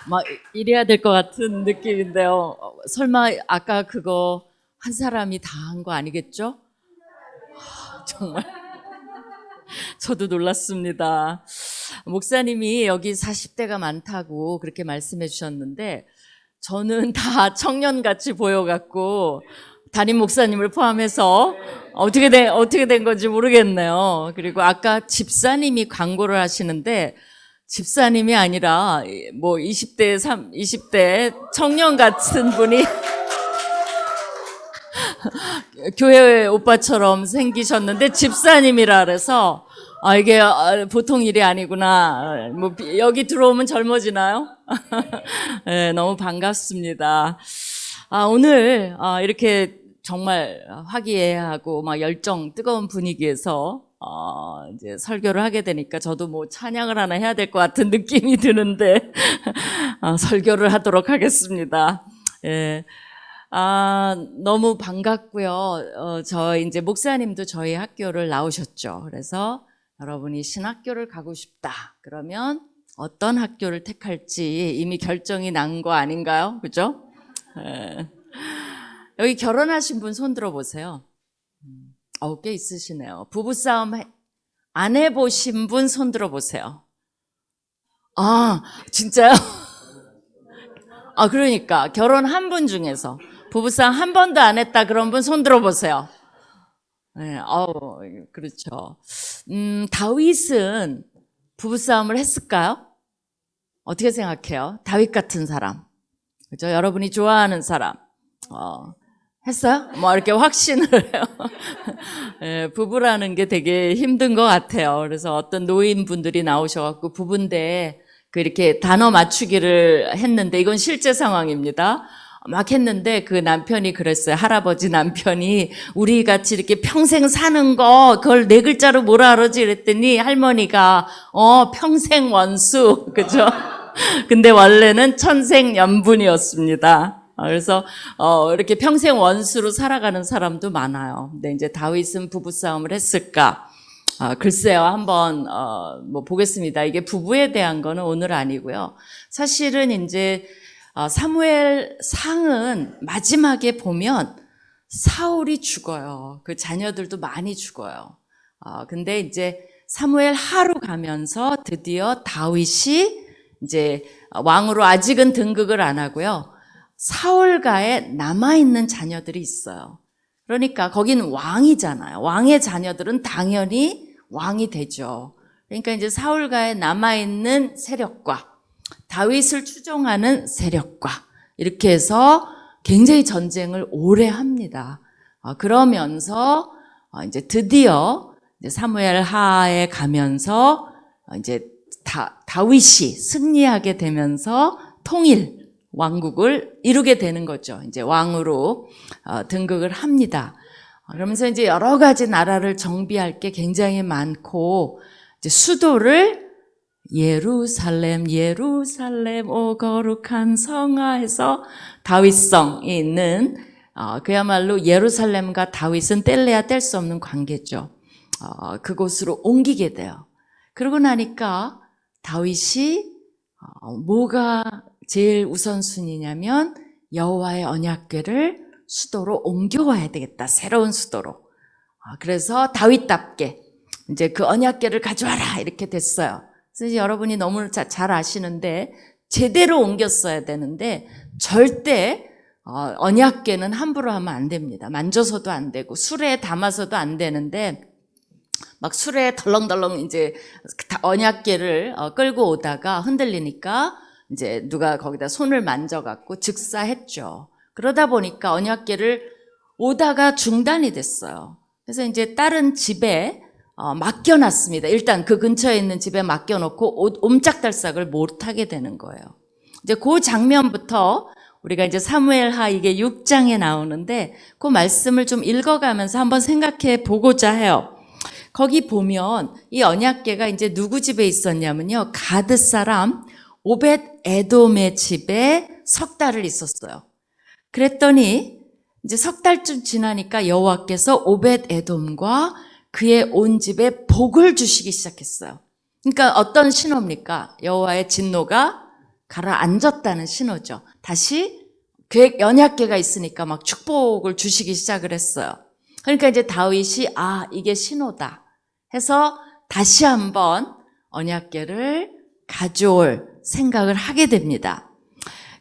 막 이래야 될 것 같은 느낌인데요. 설마 아까 그거 한 사람이 다 한 거 아니겠죠? 정말 저도 놀랐습니다. 목사님이 여기 40대가 많다고 그렇게 말씀해 주셨는데 저는 다 청년같이 보여갖고 담임 목사님을 포함해서 어떻게 된 건지 모르겠네요. 그리고 아까 집사님이 광고를 하시는데 집사님이 아니라 뭐 20대 청년 같은 분이 교회 오빠처럼 생기셨는데 집사님이라 그래서 이게 보통 일이 아니구나. 뭐 여기 들어오면 젊어지나요? 네, 너무 반갑습니다. 오늘 이렇게 정말 화기애애하고 막 열정 뜨거운 분위기에서 이제 설교를 하게 되니까 저도 뭐 찬양을 하나 해야 될 것 같은 느낌이 드는데 설교를 하도록 하겠습니다. 예. 너무 반갑고요. 저 이제 목사님도 저희 학교를 나오셨죠. 그래서 여러분이 신학교를 가고 싶다. 그러면 어떤 학교를 택할지 이미 결정이 난 거 아닌가요? 그죠? 예. 여기 결혼하신 분 손 들어보세요. 꽤 있으시네요. 부부싸움 안 해보신 분 손 들어보세요. 진짜요? 그러니까 결혼한 분 중에서 부부싸움 한 번도 안 했다 그런 분 손 들어보세요. 네, 그렇죠. 다윗은 부부싸움을 했을까요? 어떻게 생각해요? 다윗 같은 사람. 그죠? 여러분이 좋아하는 사람. 했어요? 뭐 이렇게 확신을 해요. 예, 부부라는 게 되게 힘든 것 같아요. 그래서 어떤 노인분들이 나오셔갖고 부부인데 이렇게 단어 맞추기를 했는데 이건 실제 상황입니다. 막 했는데 그 남편이 그랬어요. 할아버지 남편이 우리 같이 이렇게 평생 사는 거 그걸 네 글자로 뭐라 그러지 이랬더니 할머니가 평생 원수 그죠? 근데 원래는 천생연분이었습니다. 그래서 이렇게 평생 원수로 살아가는 사람도 많아요. 근데 이제 다윗은 부부싸움을 했을까? 글쎄요, 한번 뭐 보겠습니다. 이게 부부에 대한 거는 오늘 아니고요. 사실은 이제 사무엘 상은 마지막에 보면 사울이 죽어요. 그 자녀들도 많이 죽어요. 근데 이제 사무엘 하로 가면서 드디어 다윗이 이제 왕으로 아직은 등극을 안 하고요. 사울가에 남아있는 자녀들이 있어요. 그러니까 거기는 왕이잖아요. 왕의 자녀들은 당연히 왕이 되죠. 그러니까 이제 사울가에 남아있는 세력과 다윗을 추종하는 세력과 이렇게 해서 굉장히 전쟁을 오래 합니다. 그러면서 이제 드디어 이제 사무엘 하에 가면서 이제 다윗이 승리하게 되면서 통일 왕국을 이루게 되는 거죠. 이제 왕으로 등극을 합니다. 그러면서 이제 여러 가지 나라를 정비할 게 굉장히 많고 이제 수도를 예루살렘 오 거룩한 성아 해서 다윗성이 있는 그야말로 예루살렘과 다윗은 뗄래야 뗄 수 없는 관계죠. 그곳으로 옮기게 돼요. 그러고 나니까 다윗이 뭐가 제일 우선순위냐면 여호와의 언약궤를 수도로 옮겨와야 되겠다. 새로운 수도로. 그래서 다윗답게 이제 그 언약궤를 가져와라 이렇게 됐어요. 그래서 이제 여러분이 너무 잘 아시는데 제대로 옮겼어야 되는데 절대 언약궤는 함부로 하면 안 됩니다. 만져서도 안 되고 술에 담아서도 안 되는데 막 술에 덜렁덜렁 이제 언약궤를 끌고 오다가 흔들리니까 이제 누가 거기다 손을 만져갖고 즉사했죠. 그러다 보니까 언약궤를 오다가 중단이 됐어요. 그래서 이제 다른 집에 맡겨놨습니다. 일단 그 근처에 있는 집에 맡겨놓고 옴짝달싹을 못하게 되는 거예요. 이제 그 장면부터 우리가 이제 사무엘하 이게 6장에 나오는데 그 말씀을 좀 읽어가면서 한번 생각해 보고자 해요. 거기 보면 이 언약궤가 이제 누구 집에 있었냐면요. 가드 사람 오벳 에돔의 집에 석 달을 있었어요. 그랬더니 이제 석 달쯤 지나니까 여호와께서 오벳 에돔과 그의 온 집에 복을 주시기 시작했어요. 그러니까 어떤 신호입니까? 여호와의 진노가 가라앉았다는 신호죠. 다시 언약궤가 있으니까 막 축복을 주시기 시작을 했어요. 그러니까 이제 다윗이 이게 신호다 해서 다시 한번 언약궤를 가져올 생각을 하게 됩니다.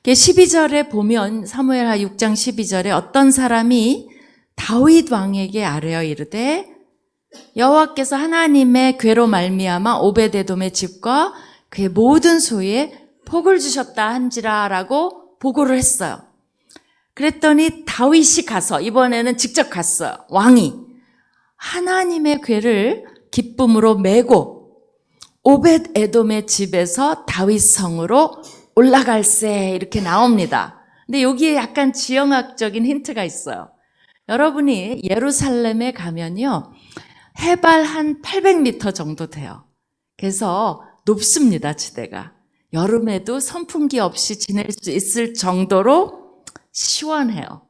12절에 보면 사무엘하 6장 12절에 어떤 사람이 다윗 왕에게 아뢰어 이르되 여호와께서 하나님의 궤로 말미암아 오베데돔의 집과 그의 모든 소유에 복을 주셨다 한지라라고 보고를 했어요. 그랬더니 다윗이 가서 이번에는 직접 갔어요. 왕이 하나님의 궤를 기쁨으로 메고 오벳에돔의 집에서 다윗 성으로 올라갈세 이렇게 나옵니다. 근데 여기에 약간 지형학적인 힌트가 있어요. 여러분이 예루살렘에 가면요, 해발 한 800m 정도 돼요. 그래서 높습니다, 지대가. 여름에도 선풍기 없이 지낼 수 있을 정도로 시원해요.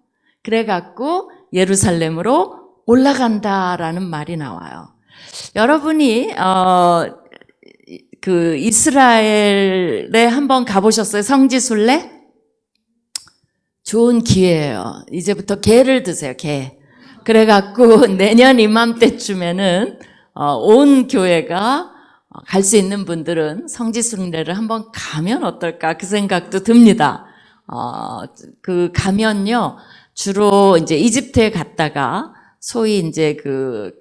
그래갖고 예루살렘으로 올라간다라는 말이 나와요. 여러분이 그 이스라엘에 한번 가보셨어요? 성지순례? 좋은 기회예요. 이제부터 게를 드세요, 게. 그래갖고 내년 이맘때쯤에는 온 교회가 갈 수 있는 분들은 성지순례를 한번 가면 어떨까 그 생각도 듭니다. 그 가면요, 주로 이제 이집트에 갔다가 소위 이제 그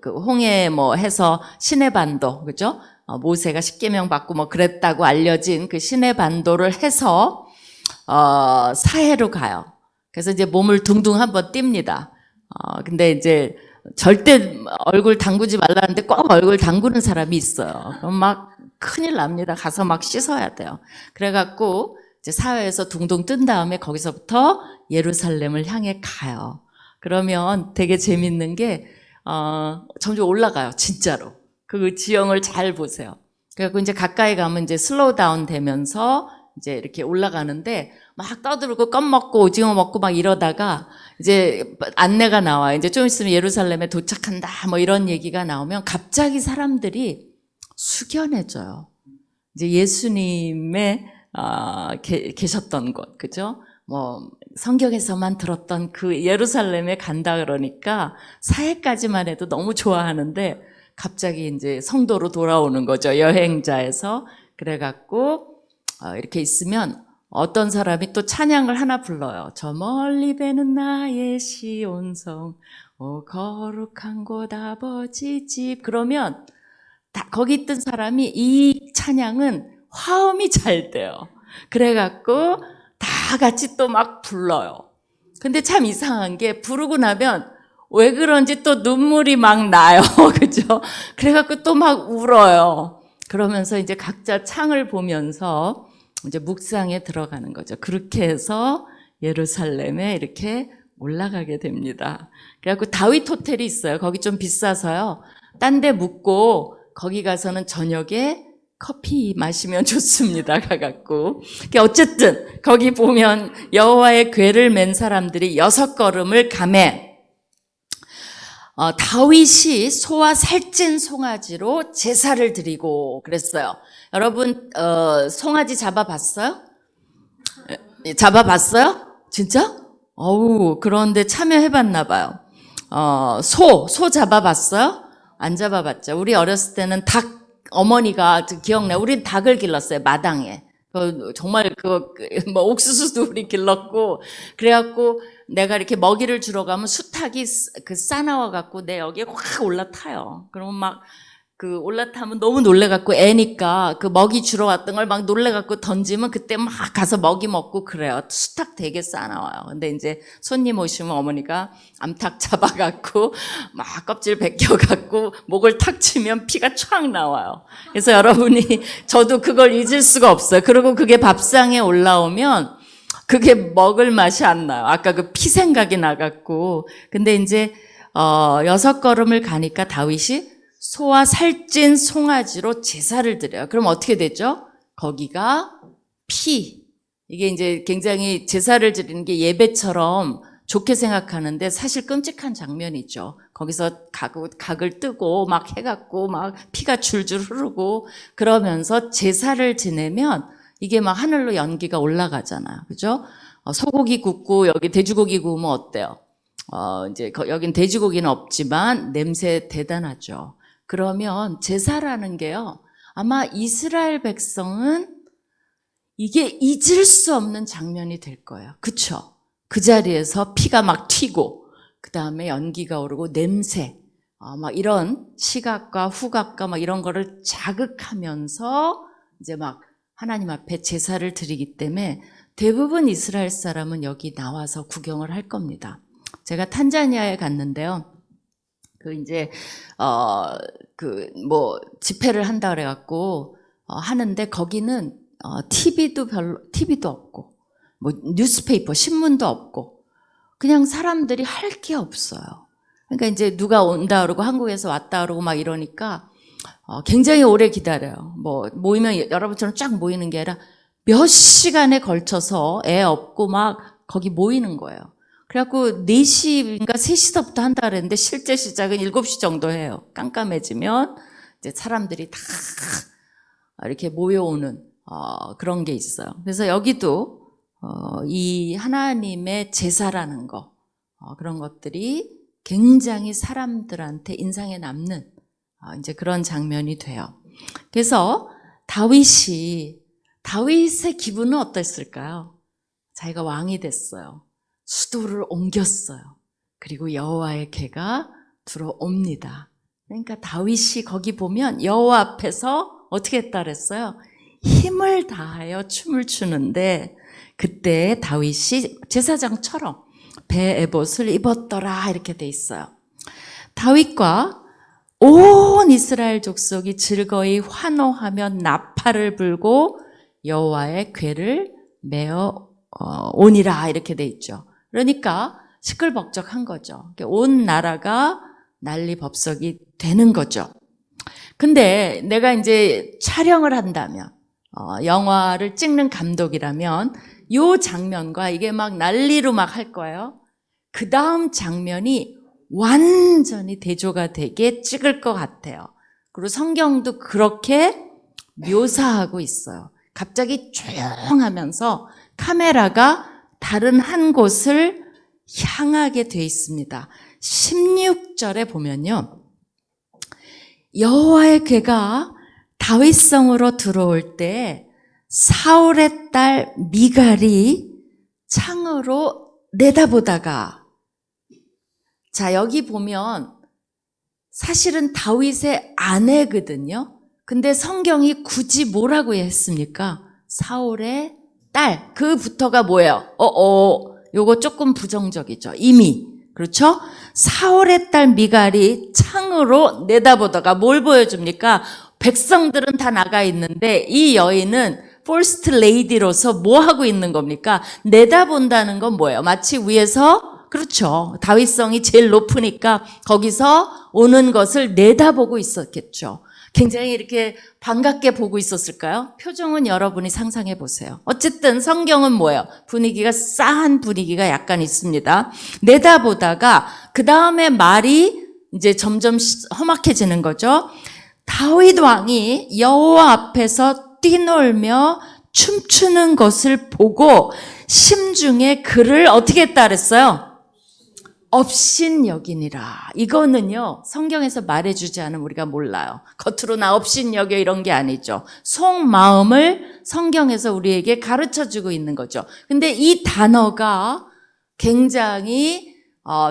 홍해 뭐 해서 시내반도, 그죠? 모세가 십계명 받고 뭐 그랬다고 알려진 그 시내반도를 해서 사해로 가요. 그래서 이제 몸을 둥둥 한번 띱니다. 근데 이제 절대 얼굴 담그지 말라는데 꼭 얼굴 담그는 사람이 있어요. 그럼 막 큰일 납니다. 가서 막 씻어야 돼요. 그래갖고 이제 사회에서 둥둥 뜬 다음에 거기서부터 예루살렘을 향해 가요. 그러면 되게 재밌는 게 점점 올라가요. 진짜로. 그 지형을 잘 보세요. 그래갖고 이제 가까이 가면 이제 슬로우 다운 되면서 이제 이렇게 올라가는데 막 떠들고 껌 먹고 오징어 먹고 막 이러다가 이제 안내가 나와요. 이제 좀 있으면 예루살렘에 도착한다 뭐 이런 얘기가 나오면 갑자기 사람들이 숙연해져요. 이제 예수님의 계셨던 곳, 그죠? 뭐 성경에서만 들었던 그 예루살렘에 간다 그러니까 사해까지만 해도 너무 좋아하는데 갑자기 이제 성도로 돌아오는 거죠. 여행자에서. 그래갖고 이렇게 있으면 어떤 사람이 또 찬양을 하나 불러요. 저 멀리 배는 나의 시온성, 거룩한 곳 아버지 집. 그러면 거기 있던 사람이 이 찬양은 화음이 잘 돼요. 그래갖고 다 같이 또 막 불러요. 근데 참 이상한 게 부르고 나면 왜 그런지 또 눈물이 막 나요. 그죠? 그래갖고 또 막 울어요. 그러면서 이제 각자 창을 보면서 이제 묵상에 들어가는 거죠. 그렇게 해서 예루살렘에 이렇게 올라가게 됩니다. 그래갖고 다윗 호텔이 있어요. 거기 좀 비싸서요. 딴 데 묵고 거기 가서는 저녁에 커피 마시면 좋습니다. 가갖고. 어쨌든 거기 보면 여호와의 궤를 맨 사람들이 6걸음을 가매 다윗이 소와 살찐 송아지로 제사를 드리고 그랬어요. 여러분 송아지 잡아봤어요? 잡아봤어요? 진짜? 그런데 참여해봤나 봐요. 소 잡아봤어요? 안 잡아봤죠. 우리 어렸을 때는 닭, 어머니가 기억나. 우린 닭을 길렀어요, 마당에. 정말 뭐 옥수수도 우리 길렀고, 그래갖고 내가 이렇게 먹이를 주러 가면 수탉이 싸나와갖고 내 여기에 확 올라타요. 그러면 막 올라타면 너무 놀래갖고 애니까 그 먹이 주러 왔던 걸 막 놀래갖고 던지면 그때 막 가서 먹이 먹고 그래요. 수탉 되게 싸나와요. 근데 이제 손님 오시면 어머니가 암탉 잡아갖고 막 껍질 벗겨갖고 목을 탁 치면 피가 촥 나와요. 그래서 여러분이 저도 그걸 잊을 수가 없어요. 그리고 그게 밥상에 올라오면 그게 먹을 맛이 안 나요. 아까 그 피 생각이 나갖고. 근데 이제 6걸음을 가니까 다윗이 소와 살찐 송아지로 제사를 드려요. 그럼 어떻게 되죠? 거기가 이게 이제 굉장히 제사를 드리는 게 예배처럼 좋게 생각하는데 사실 끔찍한 장면이죠. 거기서 각을 뜨고 막 해갖고 막 피가 줄줄 흐르고 그러면서 제사를 지내면 이게 막 하늘로 연기가 올라가잖아요. 그죠? 소고기 굽고 여기 돼지고기 구우면 어때요? 이제 여긴 돼지고기는 없지만 냄새 대단하죠. 그러면 제사라는 게요. 아마 이스라엘 백성은 이게 잊을 수 없는 장면이 될 거예요. 그쵸? 그 자리에서 피가 막 튀고 그 다음에 연기가 오르고 냄새 막 이런 시각과 후각과 막 이런 거를 자극하면서 이제 막 하나님 앞에 제사를 드리기 때문에 대부분 이스라엘 사람은 여기 나와서 구경을 할 겁니다. 제가 탄자니아에 갔는데요. 집회를 한다 그래갖고 하는데 거기는 TV도 없고 뭐 뉴스페이퍼 신문도 없고 그냥 사람들이 할 게 없어요. 그러니까 이제 누가 온다 그러고 한국에서 왔다 그러고 막 이러니까 굉장히 오래 기다려요. 뭐 모이면 여러분처럼 쫙 모이는 게 아니라 몇 시간에 걸쳐서 애 없고 막 거기 모이는 거예요. 그래갖고 4시인가 3시부터 한다 그랬는데 실제 시작은 7시 정도 해요. 깜깜해지면 이제 사람들이 다 이렇게 모여오는 그런 게 있어요. 그래서 여기도 이 하나님의 제사라는 거 그런 것들이 굉장히 사람들한테 인상에 남는 이제 그런 장면이 돼요. 그래서 다윗의 기분은 어땠을까요? 자기가 왕이 됐어요. 수도를 옮겼어요. 그리고 여호와의 궤가 들어옵니다. 그러니까 다윗이 거기 보면 여호와 앞에서 어떻게 했다 그랬어요? 힘을 다하여 춤을 추는데 그때 다윗이 제사장처럼 배 에봇을 입었더라 이렇게 돼 있어요. 다윗과 온 이스라엘 족속이 즐거이 환호하며 나팔을 불고 여호와의 궤를 메어 오니라 이렇게 돼 있죠. 그러니까 시끌벅적한 거죠. 온 나라가 난리법석이 되는 거죠. 근데 내가 이제 촬영을 한다면 영화를 찍는 감독이라면 이 장면과 이게 막 난리로 막 할 거예요. 그 다음 장면이 완전히 대조가 되게 찍을 것 같아요. 그리고 성경도 그렇게 묘사하고 있어요. 갑자기 조용하면서 카메라가 다른 한 곳을 향하게 돼 있습니다. 16절에 보면요. 여호와의 궤가 다윗성으로 들어올 때 사울의 딸 미갈이 창으로 내다보다가 자 여기 보면 사실은 다윗의 아내거든요. 근데 성경이 굳이 뭐라고 했습니까? 사울의 딸, 그부터가 뭐예요? 요거 조금 부정적이죠. 이미. 그렇죠? 사울의 딸 미갈이 창으로 내다보다가 뭘 보여줍니까? 백성들은 다 나가 있는데 이 여인은 퍼스트 레이디로서 뭐 하고 있는 겁니까? 내다본다는 건 뭐예요? 마치 위에서 그렇죠. 다윗성이 제일 높으니까 거기서 오는 것을 내다보고 있었겠죠. 굉장히 이렇게 반갑게 보고 있었을까요? 표정은 여러분이 상상해 보세요. 어쨌든 성경은 뭐예요? 분위기가 싸한 분위기가 약간 있습니다. 내다보다가 그 다음에 말이 이제 점점 험악해지는 거죠. 다윗 왕이 여호와 앞에서 뛰놀며 춤추는 것을 보고 심중에 그를 어떻게 했다 그랬어요? 업신여기니라. 이거는요 성경에서 말해주지 않으면 우리가 몰라요. 겉으로 나 업신여겨 이런 게 아니죠. 속마음을 성경에서 우리에게 가르쳐주고 있는 거죠. 근데 이 단어가 굉장히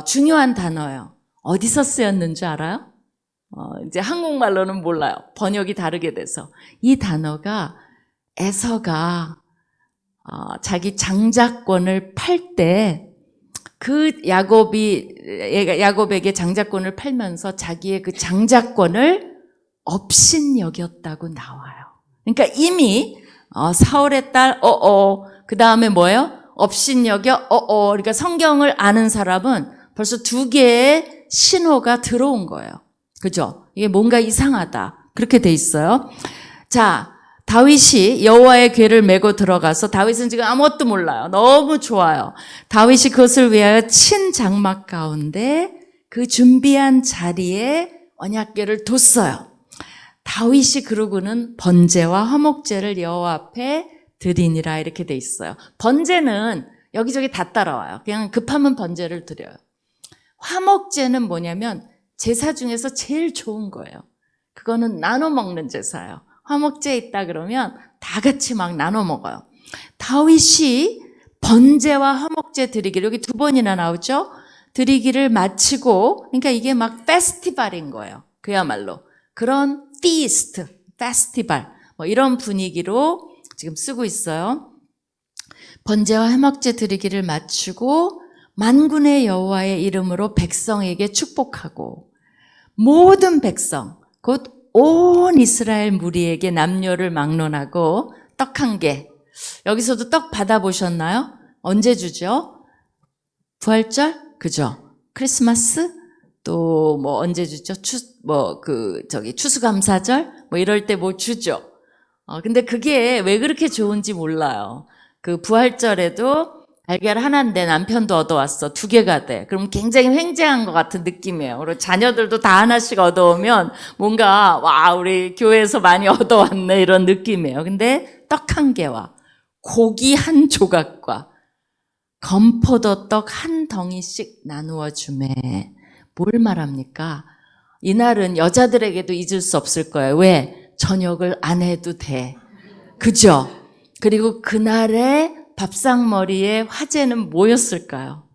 중요한 단어예요. 어디서 쓰였는 줄 알아요? 이제 한국말로는 몰라요. 번역이 다르게 돼서. 이 단어가 에서가 자기 장자권을 팔 때 그 야곱에게 장자권을 팔면서 자기의 그 장자권을 업신여겼다고 나와요. 그러니까 이미 사울의 딸 그 다음에 뭐예요? 업신여겨 그러니까 성경을 아는 사람은 벌써 2개의 신호가 들어온 거예요. 그죠? 이게 뭔가 이상하다. 그렇게 돼 있어요. 자, 다윗이 여호와의 궤를 메고 들어가서 다윗은 지금 아무것도 몰라요. 너무 좋아요. 다윗이 그것을 위하여 친 장막 가운데 그 준비한 자리에 언약궤를 뒀어요. 다윗이 그러고는 번제와 화목제를 여호와 앞에 드리니라 이렇게 돼 있어요. 번제는 여기저기 다 따라와요. 그냥 급하면 번제를 드려요. 화목제는 뭐냐면 제사 중에서 제일 좋은 거예요. 그거는 나눠 먹는 제사예요. 화목제 있다 그러면 다 같이 막 나눠 먹어요. 다윗이 번제와 화목제 드리기를, 여기 두 번이나 나오죠? 드리기를 마치고, 그러니까 이게 막 페스티벌인 거예요. 그야말로. 그런 피스트, 페스티벌, 뭐 이런 분위기로 지금 쓰고 있어요. 번제와 화목제 드리기를 마치고 만군의 여호와의 이름으로 백성에게 축복하고 모든 백성, 곧 온 이스라엘 무리에게 남녀를 막론하고 떡 한 개. 여기서도 떡 받아보셨나요? 언제 주죠? 부활절? 그죠? 크리스마스? 또 뭐 언제 주죠? 추수감사절? 뭐 이럴 때 뭐 주죠. 근데 그게 왜 그렇게 좋은지 몰라요. 그 부활절에도 달걀 하나인데 남편도 얻어왔어. 2개가 돼. 그럼 굉장히 횡재한 것 같은 느낌이에요. 그리고 자녀들도 다 하나씩 얻어오면 뭔가 와 우리 교회에서 많이 얻어왔네 이런 느낌이에요. 근데 떡 1개와 고기 1조각과 건포도 떡 1덩이씩 나누어 주매. 뭘 말합니까? 이날은 여자들에게도 잊을 수 없을 거예요. 왜? 저녁을 안 해도 돼. 그죠? 그리고 그날의 밥상머리에 화제는 뭐였을까요?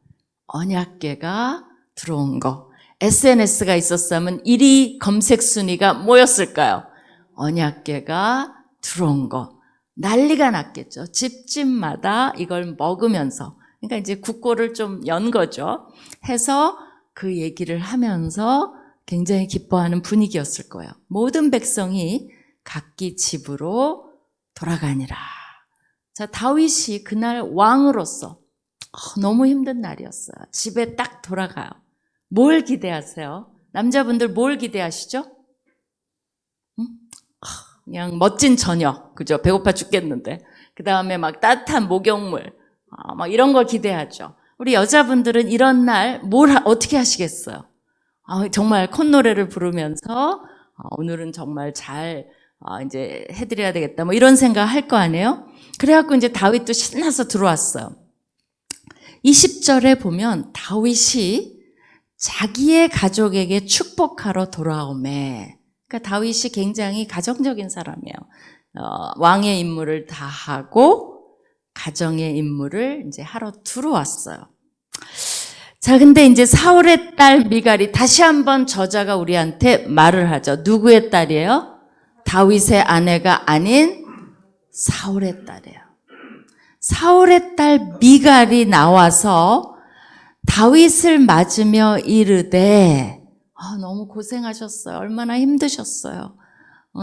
언약궤가 들어온 거. SNS가 있었다면 1위 검색 순위가 뭐였을까요? 언약궤가 들어온 거. 난리가 났겠죠. 집집마다 이걸 먹으면서. 그러니까 이제 국고를 좀 연 거죠. 해서 그 얘기를 하면서 굉장히 기뻐하는 분위기였을 거예요. 모든 백성이 각기 집으로 돌아가니라. 자, 다윗이 그날 왕으로서 너무 힘든 날이었어요. 집에 딱 돌아가요. 뭘 기대하세요? 남자분들 뭘 기대하시죠? 응? 그냥 멋진 저녁, 그죠? 배고파 죽겠는데. 그 다음에 막 따뜻한 목욕물, 막 이런 걸 기대하죠. 우리 여자분들은 이런 날 어떻게 하시겠어요? 정말 콧노래를 부르면서 오늘은 정말 잘 이제 해드려야 되겠다. 뭐 이런 생각 할 거 아니에요? 그래갖고 이제 다윗도 신나서 들어왔어요. 20절에 보면 다윗이 자기의 가족에게 축복하러 돌아오매. 그러니까 다윗이 굉장히 가정적인 사람이에요. 왕의 임무를 다 하고 가정의 임무를 이제 하러 들어왔어요. 자, 근데 이제 사울의 딸 미갈이 다시 한번 저자가 우리한테 말을 하죠. 누구의 딸이에요? 다윗의 아내가 아닌 사울의 딸이에요. 사울의 딸 미갈이 나와서 다윗을 맞으며 이르되 너무 고생하셨어요. 얼마나 힘드셨어요.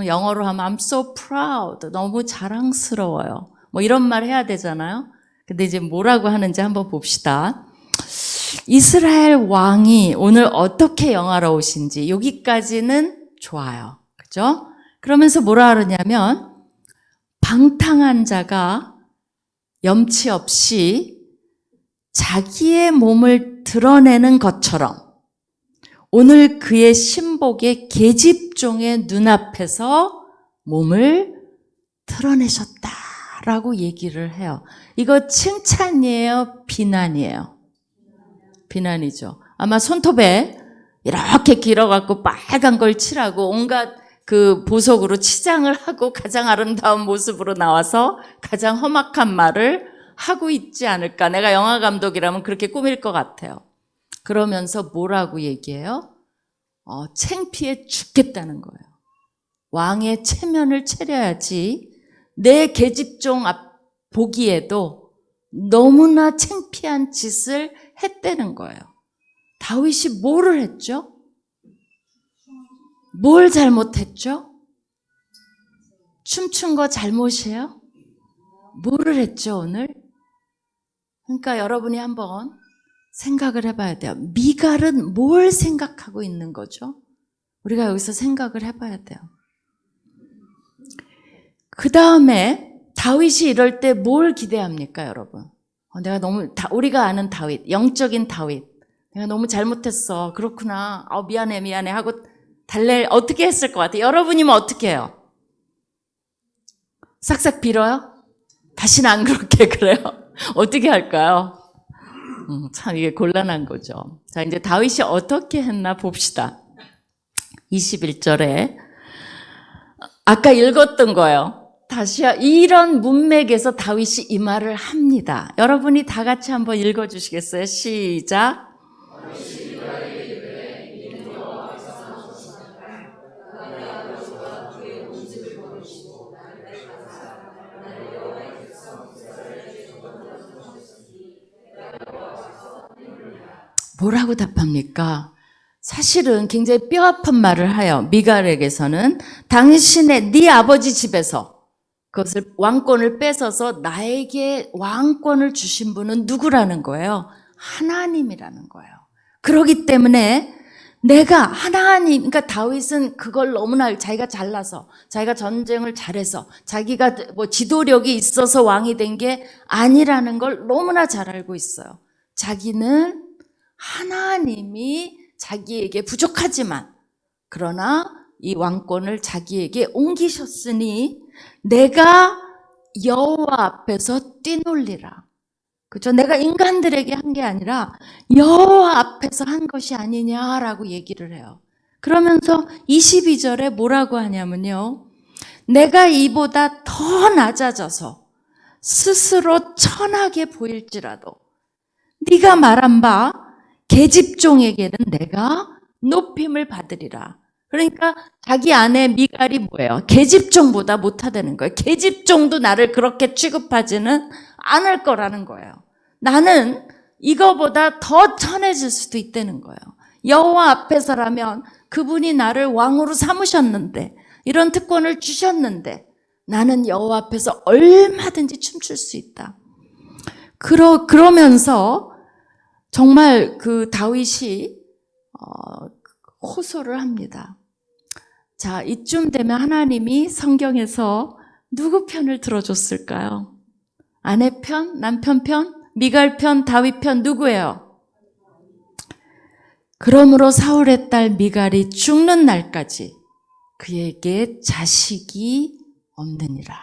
영어로 하면 I'm so proud. 너무 자랑스러워요. 뭐 이런 말 해야 되잖아요. 근데 이제 뭐라고 하는지 한번 봅시다. 이스라엘 왕이 오늘 어떻게 영화로우신지 여기까지는 좋아요. 그죠? 그러면서 뭐라 그러냐면 방탕한 자가 염치 없이 자기의 몸을 드러내는 것처럼 오늘 그의 신복의 계집종의 눈앞에서 몸을 드러내셨다라고 얘기를 해요. 이거 칭찬이에요? 비난이에요? 비난이죠. 아마 손톱에 이렇게 길어갖고 빨간 걸 칠하고 온갖 그 보석으로 치장을 하고 가장 아름다운 모습으로 나와서 가장 험악한 말을 하고 있지 않을까. 내가 영화 감독이라면 그렇게 꾸밀 것 같아요. 그러면서 뭐라고 얘기해요? 창피해 죽겠다는 거예요. 왕의 체면을 차려야지 내 계집종 앞 보기에도 너무나 창피한 짓을 했다는 거예요. 다윗이 뭐를 했죠? 뭘 잘못했죠? 춤춘 거 잘못이에요? 뭐를 했죠, 오늘? 그러니까 여러분이 한번 생각을 해봐야 돼요. 미갈은 뭘 생각하고 있는 거죠? 우리가 여기서 생각을 해봐야 돼요. 그 다음에 다윗이 이럴 때 뭘 기대합니까, 여러분? 내가 너무, 우리가 아는 다윗, 영적인 다윗. 내가 너무 잘못했어. 그렇구나. 미안해 하고 어떻게 했을 것 같아요? 여러분이면 어떻게 해요? 싹싹 빌어요? 다시는 안 그렇게 그래요? 어떻게 할까요? 참 이게 곤란한 거죠. 자, 이제 다윗이 어떻게 했나 봅시다. 21절에 아까 읽었던 거예요. 다시 이런 문맥에서 다윗이 이 말을 합니다. 여러분이 다 같이 한번 읽어주시겠어요? 시작. 뭐라고 답합니까? 사실은 굉장히 뼈아픈 말을 해요. 미갈에게서는 네 아버지 집에서 그것을 왕권을 뺏어서 나에게 왕권을 주신 분은 누구라는 거예요? 하나님이라는 거예요. 그렇기 때문에 내가 하나님, 그러니까 다윗은 그걸 너무나 자기가 잘나서, 자기가 전쟁을 잘해서, 자기가 뭐 지도력이 있어서 왕이 된 게 아니라는 걸 너무나 잘 알고 있어요. 자기는 하나님이 자기에게 부족하지만 그러나 이 왕권을 자기에게 옮기셨으니 내가 여호와 앞에서 뛰놀리라. 그죠? 내가 인간들에게 한 게 아니라 여호와 앞에서 한 것이 아니냐라고 얘기를 해요. 그러면서 22절에 뭐라고 하냐면요. 내가 이보다 더 낮아져서 스스로 천하게 보일지라도 네가 말한 바 계집종에게는 내가 높임을 받으리라. 그러니까 자기 아내 미갈이 뭐예요? 계집종보다 못하다는 거예요. 계집종도 나를 그렇게 취급하지는 않을 거라는 거예요. 나는 이거보다 더 천해질 수도 있다는 거예요. 여호와 앞에서라면 그분이 나를 왕으로 삼으셨는데 이런 특권을 주셨는데 나는 여호와 앞에서 얼마든지 춤출 수 있다. 그러면서 정말 그 다윗이 호소를 합니다. 자, 이쯤 되면 하나님이 성경에서 누구 편을 들어줬을까요? 아내 편, 남편 편, 미갈 편, 다윗 편 누구예요? 그러므로 사울의 딸 미갈이 죽는 날까지 그에게 자식이 없느니라.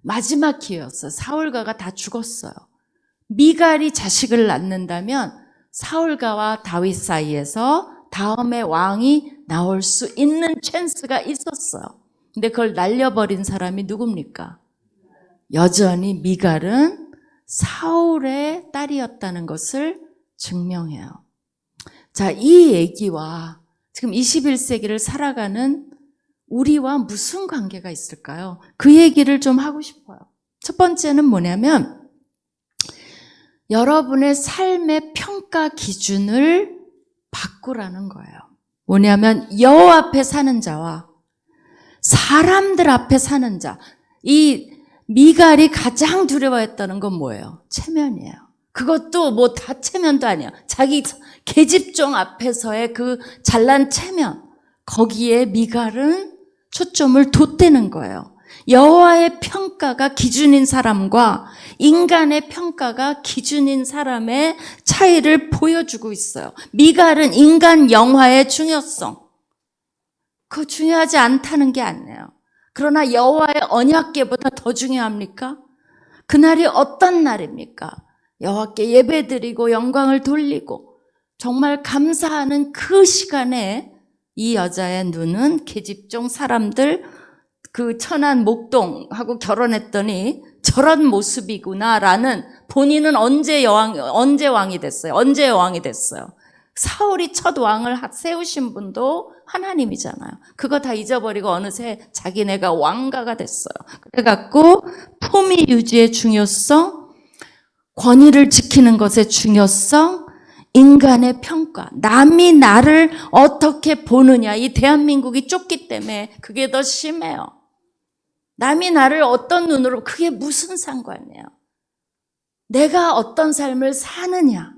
마지막 기회였어요. 사울가가 다 죽었어요. 미갈이 자식을 낳는다면 사울가와 다윗 사이에서 다음에 왕이 나올 수 있는 찬스가 있었어요. 근데 그걸 날려버린 사람이 누굽니까? 여전히 미갈은 사울의 딸이었다는 것을 증명해요. 자, 이 얘기와 지금 21세기를 살아가는 우리와 무슨 관계가 있을까요? 그 얘기를 좀 하고 싶어요. 첫 번째는 뭐냐면 여러분의 삶의 평가 기준을 바꾸라는 거예요. 뭐냐면 여호와 앞에 사는 자와 사람들 앞에 사는 자. 이 미갈이 가장 두려워했다는 건 뭐예요? 체면이에요. 그것도 뭐 다 체면도 아니에요. 자기 계집종 앞에서의 그 잘난 체면. 거기에 미갈은 초점을 뒀다는 거예요. 여호와의 평가가 기준인 사람과 인간의 평가가 기준인 사람의 차이를 보여주고 있어요. 미갈은 인간 영화의 중요성, 그거 중요하지 않다는 게 아니에요. 그러나 여호와의 언약궤보다 더 중요합니까? 그날이 어떤 날입니까? 여호와께 예배드리고 영광을 돌리고 정말 감사하는 그 시간에 이 여자의 눈은 계집종 사람들 그 천한 목동하고 결혼했더니 저런 모습이구나라는 본인은 언제 왕이 됐어요? 언제 여왕이 됐어요? 사울이 첫 왕을 세우신 분도 하나님이잖아요. 그거 다 잊어버리고 어느새 자기네가 왕가가 됐어요. 그래갖고 품위 유지의 중요성, 권위를 지키는 것의 중요성, 인간의 평가, 남이 나를 어떻게 보느냐. 이 대한민국이 좁기 때문에 그게 더 심해요. 남이 나를 어떤 눈으로, 그게 무슨 상관이에요? 내가 어떤 삶을 사느냐,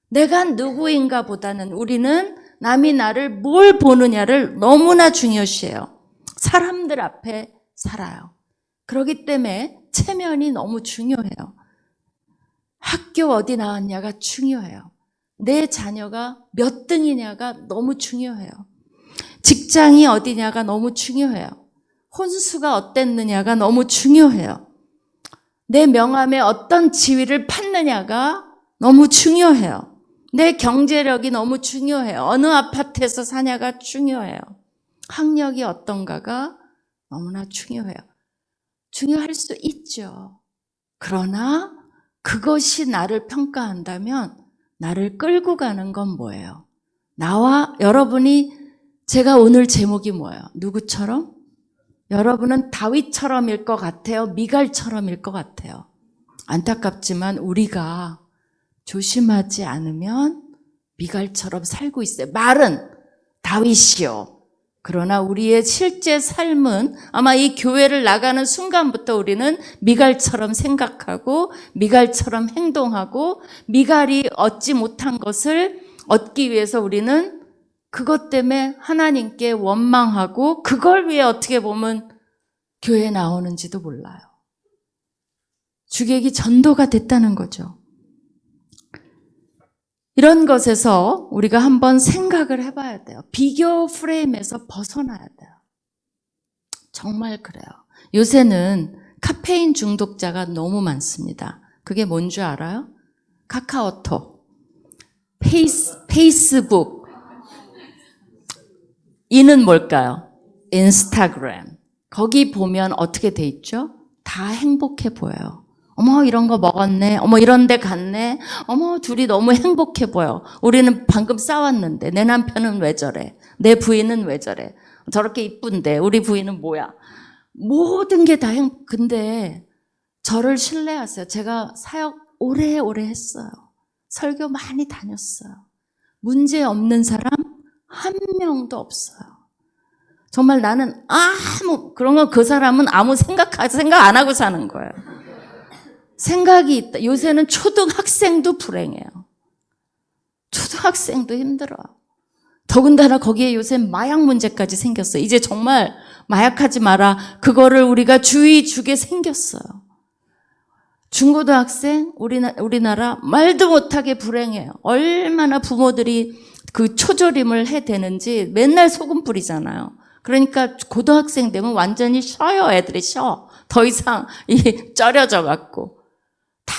내가 누구인가 보다는 우리는 남이 나를 뭘 보느냐를 너무나 중요시해요. 사람들 앞에 살아요. 그렇기 때문에 체면이 너무 중요해요. 학교 어디 나왔냐가 중요해요. 내 자녀가 몇 등이냐가 너무 중요해요. 직장이 어디냐가 너무 중요해요. 혼수가 어땠느냐가 너무 중요해요. 내 명함에 어떤 지위를 팠느냐가 너무 중요해요. 내 경제력이 너무 중요해요. 어느 아파트에서 사냐가 중요해요. 학력이 어떤가가 너무나 중요해요. 중요할 수 있죠. 그러나 그것이 나를 평가한다면 나를 끌고 가는 건 뭐예요? 나와 여러분이, 제가 오늘 제목이 뭐예요? 누구처럼? 여러분은 다윗처럼일 것 같아요? 미갈처럼일 것 같아요? 안타깝지만 우리가 조심하지 않으면 미갈처럼 살고 있어요. 말은 다윗이요. 그러나 우리의 실제 삶은 아마 이 교회를 나가는 순간부터 우리는 미갈처럼 생각하고 미갈처럼 행동하고 미갈이 얻지 못한 것을 얻기 위해서 우리는 그것 때문에 하나님께 원망하고 그걸 위해 어떻게 보면 교회에 나오는지도 몰라요. 주객이 전도가 됐다는 거죠. 이런 것에서 우리가 한번 생각을 해봐야 돼요. 비교 프레임에서 벗어나야 돼요. 정말 그래요. 요새는 카페인 중독자가 너무 많습니다. 그게 뭔 줄 알아요? 카카오톡, 페이스북, 이는 뭘까요? 인스타그램. 거기 보면 어떻게 돼 있죠? 다 행복해 보여요. 어머 이런 거 먹었네. 어머 이런 데 갔네. 어머 둘이 너무 행복해 보여. 우리는 방금 싸웠는데 내 남편은 왜 저래? 내 부인은 왜 저래? 저렇게 이쁜데 우리 부인은 뭐야? 모든 게 다 근데 저를 신뢰하세요. 제가 사역 오래오래 했어요. 설교 많이 다녔어요. 문제 없는 사람 한 명도 없어요. 정말 나는 그런 거 그 사람은 아무 생각 안 하고 사는 거예요. 생각이 있다. 요새는 초등학생도 불행해요. 초등학생도 힘들어요. 더군다나 거기에 요새 마약 문제까지 생겼어요. 이제 정말 마약하지 마라. 그거를 우리가 주의 주게 생겼어요. 중고등학생, 우리나라 말도 못하게 불행해요. 얼마나 부모들이 그 초조림을 해대는지 맨날 소금 뿌리잖아요. 그러니까 고등학생 되면 완전히 쉬어요. 애들이 쉬어. 더 이상 쩔여져 갖고. 다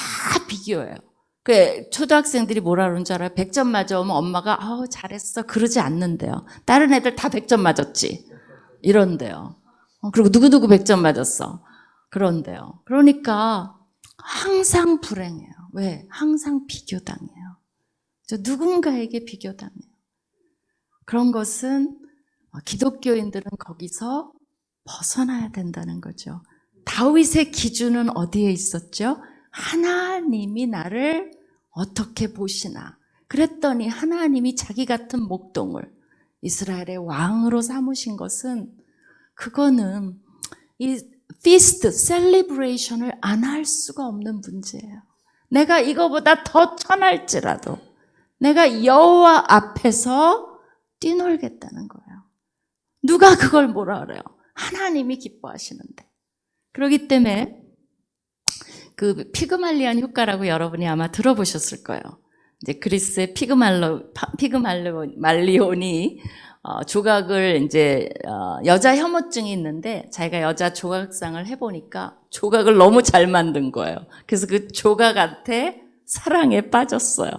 비교해요. 그 초등학생들이 뭐라 그러는 줄 알아요? 100점 맞아오면 엄마가 잘했어 그러지 않는데요. 다른 애들 다 100점 맞았지 이런데요. 그리고 누구누구 100점 맞았어 그런데요. 그러니까 항상 불행해요. 왜? 항상 비교당해요. 누군가에게 비교당해요. 그런 것은 기독교인들은 거기서 벗어나야 된다는 거죠. 다윗의 기준은 어디에 있었죠? 하나님이 나를 어떻게 보시나. 그랬더니 하나님이 자기 같은 목동을 이스라엘의 왕으로 삼으신 것은, 그거는 이 피스트, 셀리브레이션을 안 할 수가 없는 문제예요. 내가 이거보다 더 천할지라도 내가 여호와 앞에서 뛰놀겠다는 거예요. 누가 그걸 뭐라 그래요? 하나님이 기뻐하시는데. 그렇기 때문에 그 피그말리온 효과라고 여러분이 아마 들어보셨을 거예요. 이제 그리스의 피그말리온이 조각을 이제 여자 혐오증이 있는데 자기가 여자 조각상을 해보니까 조각을 너무 잘 만든 거예요. 그래서 그 조각한테 사랑에 빠졌어요.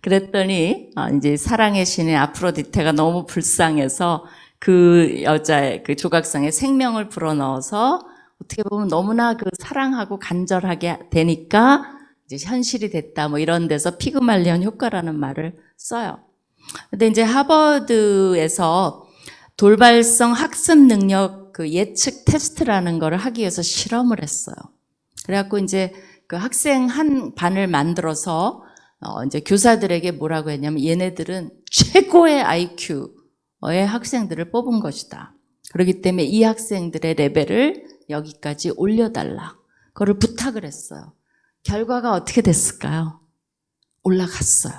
그랬더니 이제 사랑의 신인 아프로디테가 너무 불쌍해서 그 여자의 그 조각상에 생명을 불어넣어서 어떻게 보면 너무나 그 사랑하고 간절하게 되니까 이제 현실이 됐다 뭐 이런 데서 피그말리온 효과라는 말을 써요. 근데 이제 하버드에서 돌발성 학습 능력 그 예측 테스트라는 거를 하기 위해서 실험을 했어요. 그래갖고 이제 그 학생 한 반을 만들어서 이제 교사들에게 뭐라고 했냐면 얘네들은 최고의 IQ의 학생들을 뽑은 것이다. 그렇기 때문에 이 학생들의 레벨을 여기까지 올려달라. 그거를 부탁을 했어요. 결과가 어떻게 됐을까요? 올라갔어요.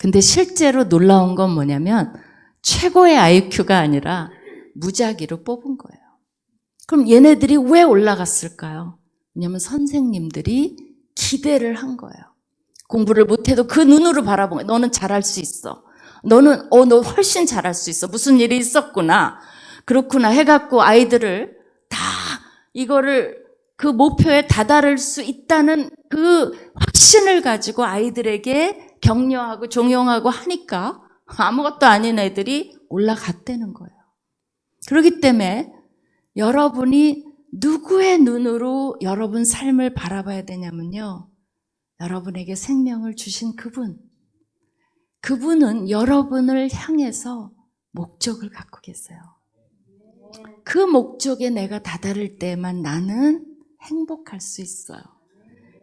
근데 실제로 놀라운 건 뭐냐면 최고의 IQ가 아니라 무작위로 뽑은 거예요. 그럼 얘네들이 왜 올라갔을까요? 왜냐하면 선생님들이 기대를 한 거예요. 공부를 못해도 그 눈으로 바라본 거예요. 너는 잘할 수 있어. 너는 너 훨씬 잘할 수 있어. 무슨 일이 있었구나. 그렇구나 해갖고 아이들을 다 이거를 그 목표에 다다를 수 있다는 그 확신을 가지고 아이들에게 격려하고 종용하고 하니까 아무것도 아닌 애들이 올라갔다는 거예요. 그렇기 때문에 여러분이 누구의 눈으로 여러분 삶을 바라봐야 되냐면요. 여러분에게 생명을 주신 그분은 여러분을 향해서 목적을 갖고 계세요. 그 목적에 내가 다다를 때만 나는 행복할 수 있어요.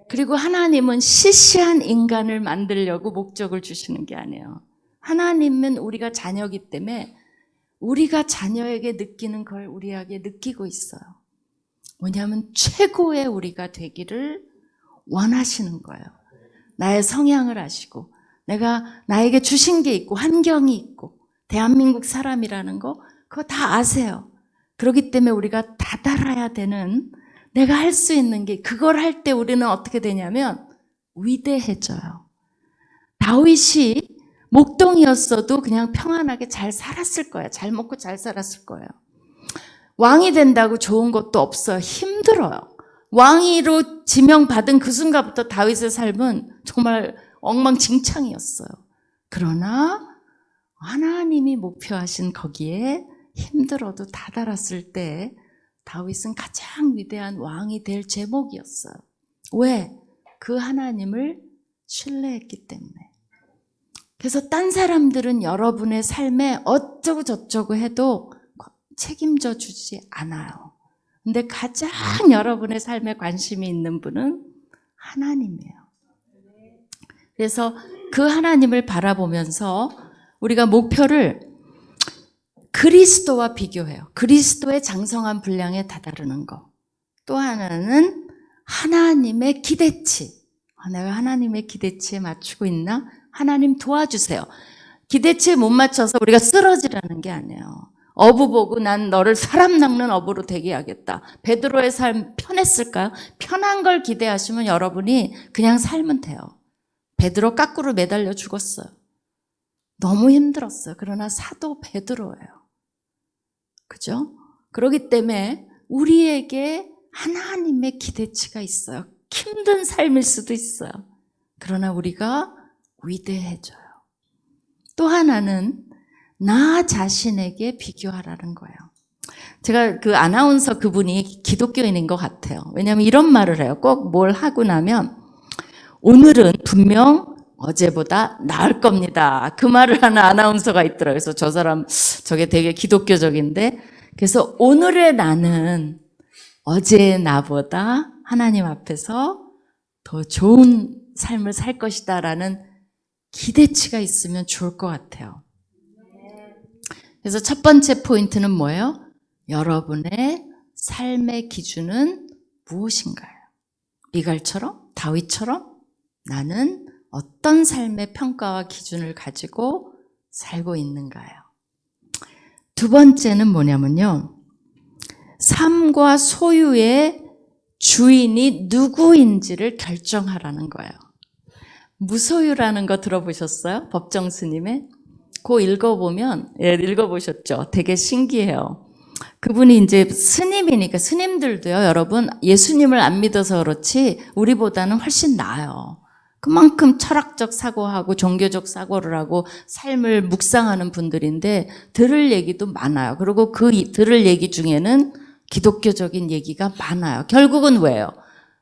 그리고 하나님은 시시한 인간을 만들려고 목적을 주시는 게 아니에요. 하나님은 우리가 자녀이기 때문에 우리가 자녀에게 느끼는 걸 우리에게 느끼고 있어요. 뭐냐면 최고의 우리가 되기를 원하시는 거예요. 나의 성향을 아시고 나에게 주신 게 있고 환경이 있고 대한민국 사람이라는 거 그거 다 아세요. 그렇기 때문에 우리가 다달아야 되는 내가 할 수 있는 게 그걸 할 때 우리는 어떻게 되냐면 위대해져요. 다윗이 목동이었어도 그냥 평안하게 잘 살았을 거예요. 잘 먹고 잘 살았을 거예요. 왕이 된다고 좋은 것도 없어요. 힘들어요. 왕위로 지명받은 그 순간부터 다윗의 삶은 정말 엉망진창이었어요. 그러나 하나님이 목표하신 거기에 힘들어도 다다랐을 때 다윗은 가장 위대한 왕이 될 제목이었어요. 왜? 그 하나님을 신뢰했기 때문에. 그래서 딴 사람들은 여러분의 삶에 어쩌고 저쩌고 해도 책임져 주지 않아요. 근데 가장 여러분의 삶에 관심이 있는 분은 하나님이에요. 그래서 그 하나님을 바라보면서 우리가 목표를 그리스도와 비교해요. 그리스도의 장성한 분량에 다다르는 거. 또 하나는 하나님의 기대치. 내가 하나님의 기대치에 맞추고 있나? 하나님 도와주세요. 기대치에 못 맞춰서 우리가 쓰러지라는 게 아니에요. 어부 보고 난 너를 사람 낚는 어부로 되게 하겠다. 베드로의 삶 편했을까요? 편한 걸 기대하시면 여러분이 그냥 살면 돼요. 베드로 까꾸로 매달려 죽었어요. 너무 힘들었어요. 그러나 사도 베드로예요. 그죠? 그렇기 때문에 우리에게 하나님의 기대치가 있어요. 힘든 삶일 수도 있어요. 그러나 우리가 위대해져요. 또 하나는 나 자신에게 비교하라는 거예요. 제가 그 아나운서 그분이 기독교인인 것 같아요. 왜냐하면 이런 말을 해요. 꼭 뭘 하고 나면 오늘은 분명 어제보다 나을 겁니다. 그 말을 하는 아나운서가 있더라고요. 그래서 저 사람 저게 되게 기독교적인데 그래서 오늘의 나는 어제의 나보다 하나님 앞에서 더 좋은 삶을 살 것이다라는 기대치가 있으면 좋을 것 같아요. 그래서 첫 번째 포인트는 뭐예요? 여러분의 삶의 기준은 무엇인가요? 미갈처럼? 다윗처럼? 나는 어떤 삶의 평가와 기준을 가지고 살고 있는가요? 두 번째는 뭐냐면요. 삶과 소유의 주인이 누구인지를 결정하라는 거예요. 무소유라는 거 들어보셨어요? 법정 스님의? 그거 읽어보면, 읽어보셨죠? 되게 신기해요. 그분이 이제 스님이니까 스님들도요, 여러분, 예수님을 안 믿어서 그렇지, 우리보다는 훨씬 나아요. 그만큼 철학적 사고하고 종교적 사고를 하고 삶을 묵상하는 분들인데, 들을 얘기도 많아요. 그리고 들을 얘기 중에는 기독교적인 얘기가 많아요. 결국은 왜요?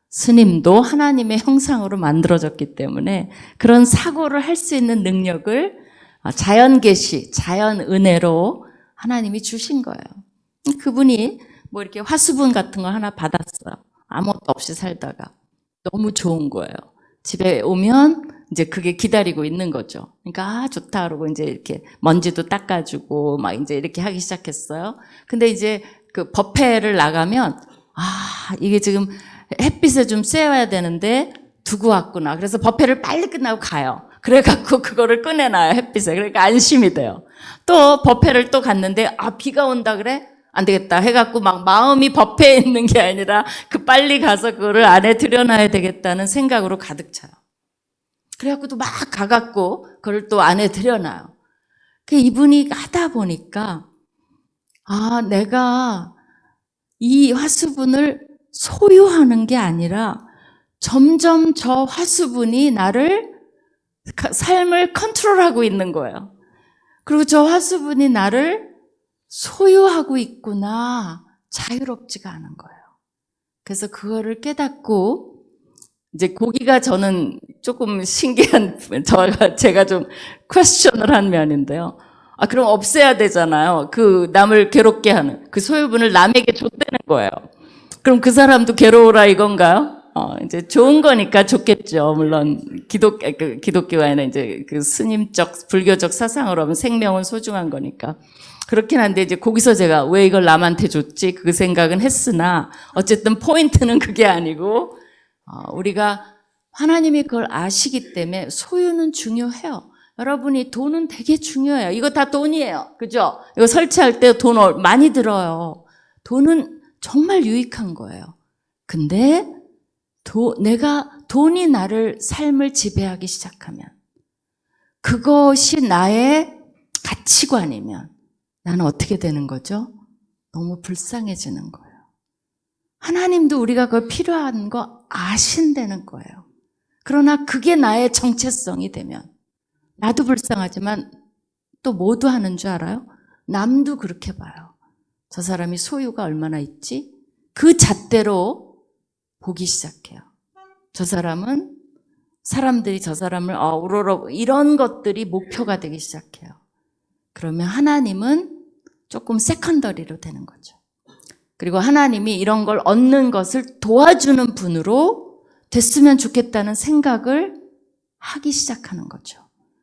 스님도 하나님의 형상으로 만들어졌기 때문에 그런 사고를 할 수 있는 능력을 자연 계시, 자연 은혜로 하나님이 주신 거예요. 그분이 뭐 이렇게 화수분 같은 거 하나 받았어요. 아무것도 없이 살다가 너무 좋은 거예요. 집에 오면 이제 그게 기다리고 있는 거죠. 그러니까 좋다 그러고 이제 이렇게 먼지도 닦아주고 막 이제 이렇게 하기 시작했어요. 근데 이제 그 법회를 나가면 이게 지금 햇빛에 좀 쐬어야 되는데 두고 왔구나. 그래서 법회를 빨리 끝나고 가요. 그래갖고 그거를 꺼내놔요, 햇빛에. 그러니까 안심이 돼요. 또 법회를 또 갔는데 비가 온다 그래? 안 되겠다 해갖고 막 마음이 법회에 있는 게 아니라 그 빨리 가서 그거를 안에 들여놔야 되겠다는 생각으로 가득 차요. 그래갖고 또 막 가갖고 그걸 또 안에 들여놔요. 이분이 하다 보니까 내가 이 화수분을 소유하는 게 아니라 점점 저 화수분이 나를 삶을 컨트롤하고 있는 거예요. 그리고 저 화수분이 나를 소유하고 있구나. 자유롭지가 않은 거예요. 그래서 그거를 깨닫고 이제 거기가 저는 조금 신기한 제가 좀 퀘스천을 한 면인데요. 그럼 없애야 되잖아요. 그 남을 괴롭게 하는 그 소유분을 남에게 줬다는 거예요. 그럼 그 사람도 괴로워라 이건가요? 이제 좋은 거니까 좋겠죠. 물론 기독교에는 이제 그 스님적 불교적 사상으로 하면 생명은 소중한 거니까 그렇긴 한데 이제 거기서 제가 왜 이걸 남한테 줬지 그 생각은 했으나 어쨌든 포인트는 그게 아니고 우리가 하나님이 그걸 아시기 때문에 소유는 중요해요. 여러분이 돈은 되게 중요해요. 이거 다 돈이에요. 그죠? 이거 설치할 때 돈 많이 들어요. 돈은 정말 유익한 거예요. 근데 돈이 나를 삶을 지배하기 시작하면 그것이 나의 가치관이면 나는 어떻게 되는 거죠? 너무 불쌍해지는 거예요. 하나님도 우리가 그걸 필요한 거 아신다는 거예요. 그러나 그게 나의 정체성이 되면 나도 불쌍하지만 또 뭐도 하는 줄 알아요? 남도 그렇게 봐요. 저 사람이 소유가 얼마나 있지? 그 잣대로 보기 시작해요. 저 사람은 사람들이 저 사람을 우러러 이런 것들이 목표가 되기 시작해요. 그러면 하나님은 조금 세컨더리로 되는 거죠. 그리고 하나님이 이런 걸 얻는 것을 도와주는 분으로 됐으면 좋겠다는 생각을 하기 시작하는 거죠.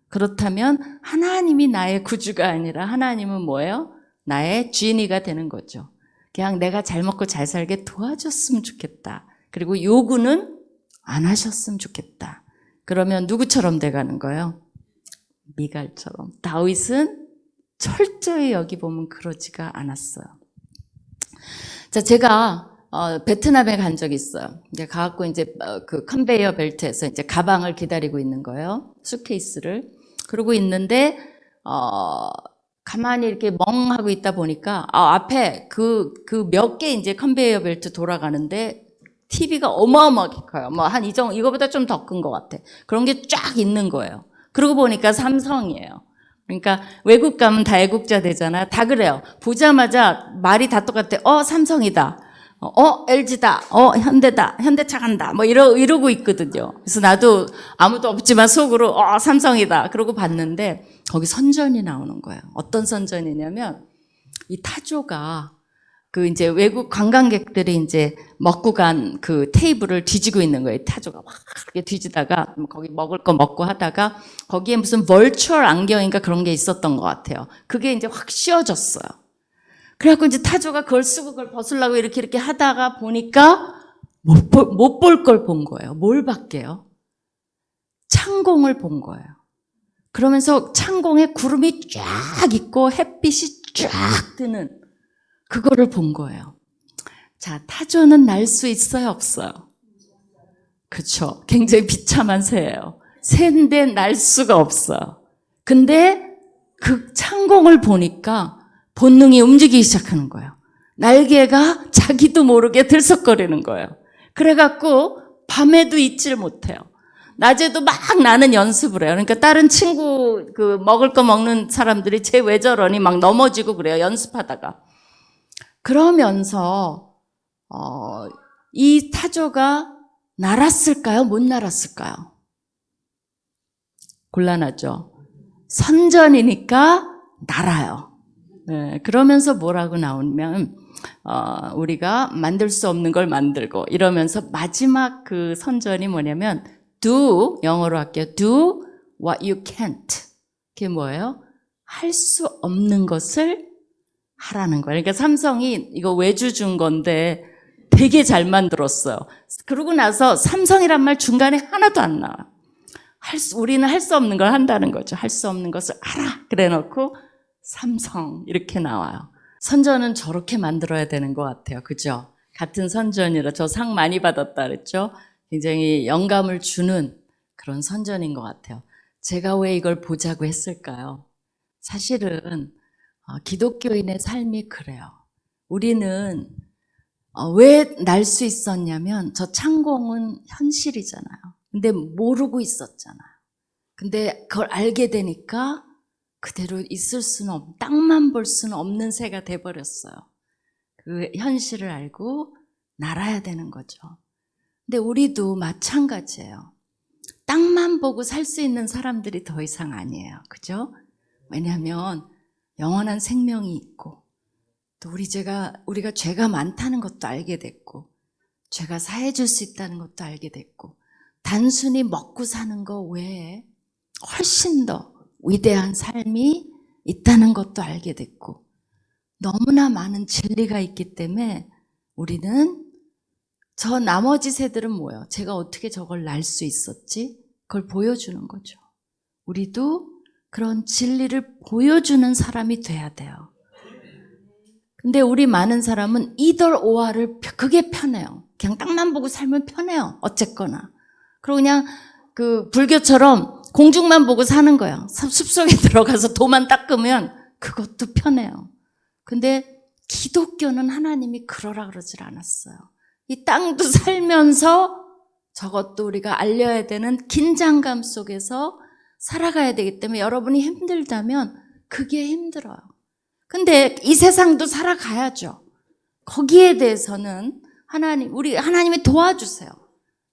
그렇다면 하나님이 나의 구주가 아니라 하나님은 뭐예요? 나의 지니가 되는 거죠. 그냥 내가 잘 먹고 잘 살게 도와줬으면 좋겠다. 그리고 요구는 안 하셨으면 좋겠다. 그러면 누구처럼 돼가는 거예요? 미갈처럼. 다윗은 철저히 여기 보면 그러지가 않았어요. 자, 제가 베트남에 간 적이 있어요. 이제 가갖고 이제 그 컨베이어 벨트에서 이제 가방을 기다리고 있는 거예요. 수케이스를. 그러고 있는데 가만히 이렇게 멍하고 있다 보니까 앞에 그 몇 개 이제 컨베이어 벨트 돌아가는데 TV가 어마어마하게 커요. 뭐 한 이거보다 좀 더 큰 것 같아. 그런 게 쫙 있는 거예요. 그러고 보니까 삼성이에요. 그러니까 외국 가면 다 애국자 되잖아. 다 그래요. 보자마자 말이 다 똑같아. 삼성이다. LG다. 현대다. 현대차 간다. 뭐 이러고 있거든요. 그래서 나도 아무도 없지만 속으로 삼성이다. 그러고 봤는데 거기 선전이 나오는 거예요. 어떤 선전이냐면 이 타조가 그 이제 외국 관광객들이 이제 먹고 간 그 테이블을 뒤지고 있는 거예요. 타조가 막 그렇게 뒤지다가 거기 먹을 거 먹고 하다가 거기에 무슨 벌추얼 안경인가 그런 게 있었던 것 같아요. 그게 이제 확 씌워졌어요. 그래갖고 이제 타조가 그걸 쓰고 그걸 벗으려고 이렇게 하다가 보니까 못 볼 걸 본 거예요. 뭘 봤게요? 창공을 본 거예요. 그러면서 창공에 구름이 쫙 있고 햇빛이 쫙 뜨는 그거를 본 거예요. 자, 타조는 날 수 있어요, 없어요? 그렇죠. 굉장히 비참한 새예요. 새인데 날 수가 없어요. 근데 그 창공을 보니까 본능이 움직이기 시작하는 거예요. 날개가 자기도 모르게 들썩거리는 거예요. 그래갖고 밤에도 있질 못해요. 낮에도 막 나는 연습을 해요. 그러니까 다른 친구 그 먹을 거 먹는 사람들이 쟤 왜 저러니 막 넘어지고 그래요. 연습하다가. 그러면서 이 타조가 날았을까요? 못 날았을까요? 곤란하죠. 선전이니까 날아요. 네, 그러면서 뭐라고 나오면 우리가 만들 수 없는 걸 만들고 이러면서 마지막 그 선전이 뭐냐면 do, 영어로 할게요. do what you can't. 그게 뭐예요? 할 수 없는 것을 하라는 거예요. 그러니까 삼성이 이거 외주 준 건데 되게 잘 만들었어요. 그러고 나서 삼성이란 말 중간에 하나도 안 나와요. 우리는 할 수 없는 걸 한다는 거죠. 할 수 없는 것을 알아. 그래 놓고 삼성 이렇게 나와요. 선전은 저렇게 만들어야 되는 것 같아요. 그죠? 같은 선전이라 저 상 많이 받았다 그랬죠? 굉장히 영감을 주는 그런 선전인 것 같아요. 제가 왜 이걸 보자고 했을까요? 사실은 기독교인의 삶이 그래요. 우리는 왜 날 수 있었냐면 저 창공은 현실이잖아요. 근데 모르고 있었잖아요. 근데 그걸 알게 되니까 그대로 있을 수는 땅만 볼 수는 없는 새가 돼버렸어요. 그 현실을 알고 날아야 되는 거죠. 근데 우리도 마찬가지예요. 땅만 보고 살 수 있는 사람들이 더 이상 아니에요. 그죠? 왜냐하면 영원한 생명이 있고 또 우리가 죄가 많다는 것도 알게 됐고 죄가 사해줄 수 있다는 것도 알게 됐고 단순히 먹고 사는 거 외에 훨씬 더 위대한 삶이 있다는 것도 알게 됐고 너무나 많은 진리가 있기 때문에 우리는 저 나머지 새들은 뭐예요? 제가 어떻게 저걸 날 수 있었지? 그걸 보여주는 거죠. 우리도 그런 진리를 보여주는 사람이 돼야 돼요. 근데 우리 많은 사람은 이덜 오아를 그게 편해요. 그냥 땅만 보고 살면 편해요. 어쨌거나. 그리고 그냥 그 불교처럼 공중만 보고 사는 거예요. 숲속에 들어가서 도만 닦으면 그것도 편해요. 근데 기독교는 하나님이 그러라 그러질 않았어요. 이 땅도 살면서 저것도 우리가 알려야 되는 긴장감 속에서 살아가야 되기 때문에 여러분이 힘들다면 그게 힘들어요. 근데 이 세상도 살아가야죠. 거기에 대해서는 하나님이 도와주세요.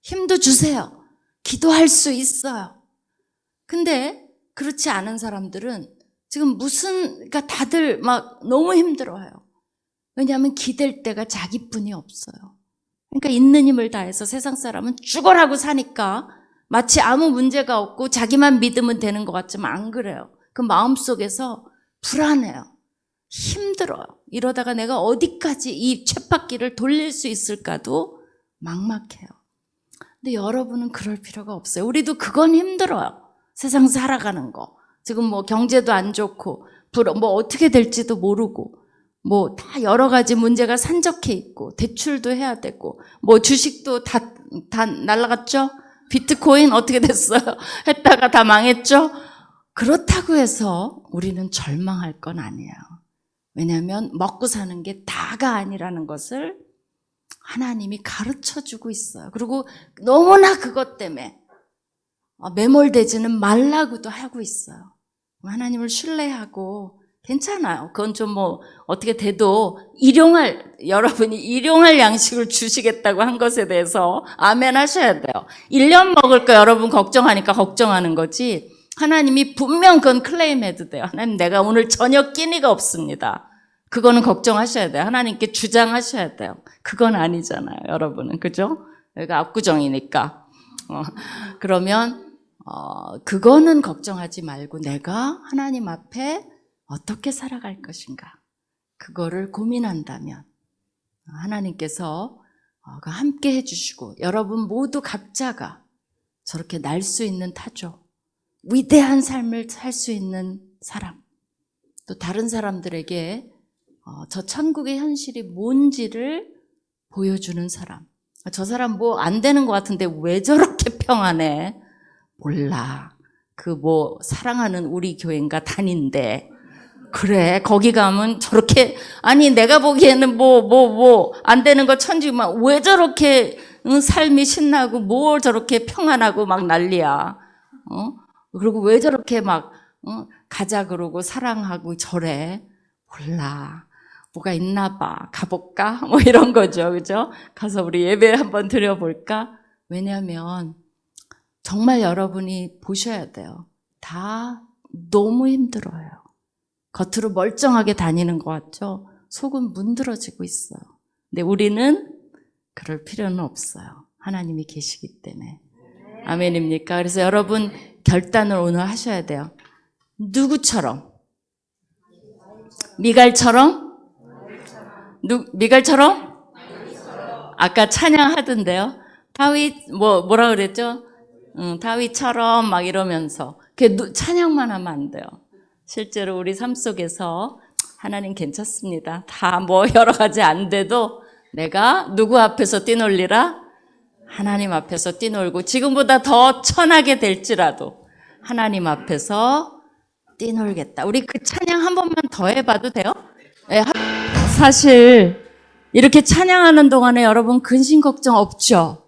힘도 주세요. 기도할 수 있어요. 근데 그렇지 않은 사람들은 지금 그러니까 다들 막 너무 힘들어요. 왜냐하면 기댈 데가 자기뿐이 없어요. 그러니까 있는 힘을 다해서 세상 사람은 죽어라고 사니까 마치 아무 문제가 없고 자기만 믿으면 되는 것 같지만 안 그래요. 그 마음속에서 불안해요. 힘들어요. 이러다가 내가 어디까지 이 쳇바퀴를 돌릴 수 있을까도 막막해요. 근데 여러분은 그럴 필요가 없어요. 우리도 그건 힘들어요. 세상 살아가는 거. 지금 뭐 경제도 안 좋고 뭐 어떻게 될지도 모르고 뭐 다 여러 가지 문제가 산적해 있고 대출도 해야 되고 뭐 주식도 다 날라갔죠? 비트코인 어떻게 됐어요? 했다가 다 망했죠? 그렇다고 해서 우리는 절망할 건 아니에요. 왜냐하면 먹고 사는 게 다가 아니라는 것을 하나님이 가르쳐주고 있어요. 그리고 너무나 그것 때문에 매몰되지는 말라고도 하고 있어요. 하나님을 신뢰하고 괜찮아요. 그건 좀 뭐 어떻게 돼도 여러분이 일용할 양식을 주시겠다고 한 것에 대해서 아멘 하셔야 돼요. 1년 먹을 거 여러분 걱정하니까 걱정하는 거지 하나님이 분명 그건 클레임해도 돼요. 하나님 내가 오늘 저녁 끼니가 없습니다. 그거는 걱정하셔야 돼요. 하나님께 주장하셔야 돼요. 그건 아니잖아요, 여러분은. 그죠? 여기가 압구정이니까. 그러면 그거는 걱정하지 말고 내가 하나님 앞에 어떻게 살아갈 것인가 그거를 고민한다면 하나님께서 함께 해주시고 여러분 모두 각자가 저렇게 날 수 있는 타조 위대한 삶을 살 수 있는 사람 또 다른 사람들에게 저 천국의 현실이 뭔지를 보여주는 사람 저 사람 뭐 안 되는 것 같은데 왜 저렇게 평안해 몰라 그 뭐 사랑하는 우리 교회인가 다닌대 그래 거기 가면 저렇게 아니 내가 보기에는 뭐 안 되는 거 천지만 왜 저렇게 삶이 신나고 뭘 저렇게 평안하고 막 난리야 그리고 왜 저렇게 막 가자 그러고 사랑하고 저래 몰라 뭐가 있나 봐 가볼까 뭐 이런 거죠 그죠 가서 우리 예배 한번 드려볼까 왜냐하면 정말 여러분이 보셔야 돼요 다 너무 힘들어요 겉으로 멀쩡하게 다니는 것 같죠? 속은 문드러지고 있어요. 근데 우리는 그럴 필요는 없어요. 하나님이 계시기 때문에. 아멘입니까? 그래서 여러분 결단을 오늘 하셔야 돼요. 누구처럼? 미갈처럼? 미갈처럼? 아까 찬양하던데요. 다윗 뭐라 그랬죠? 다윗처럼 막 이러면서 찬양만 하면 안 돼요. 실제로 우리 삶 속에서 하나님 괜찮습니다. 다 뭐 여러 가지 안 돼도 내가 누구 앞에서 뛰놀리라? 하나님 앞에서 뛰놀고 지금보다 더 천하게 될지라도 하나님 앞에서 뛰놀겠다. 우리 그 찬양 한 번만 더 해봐도 돼요? 네, 사실 이렇게 찬양하는 동안에 여러분 근심 걱정 없죠?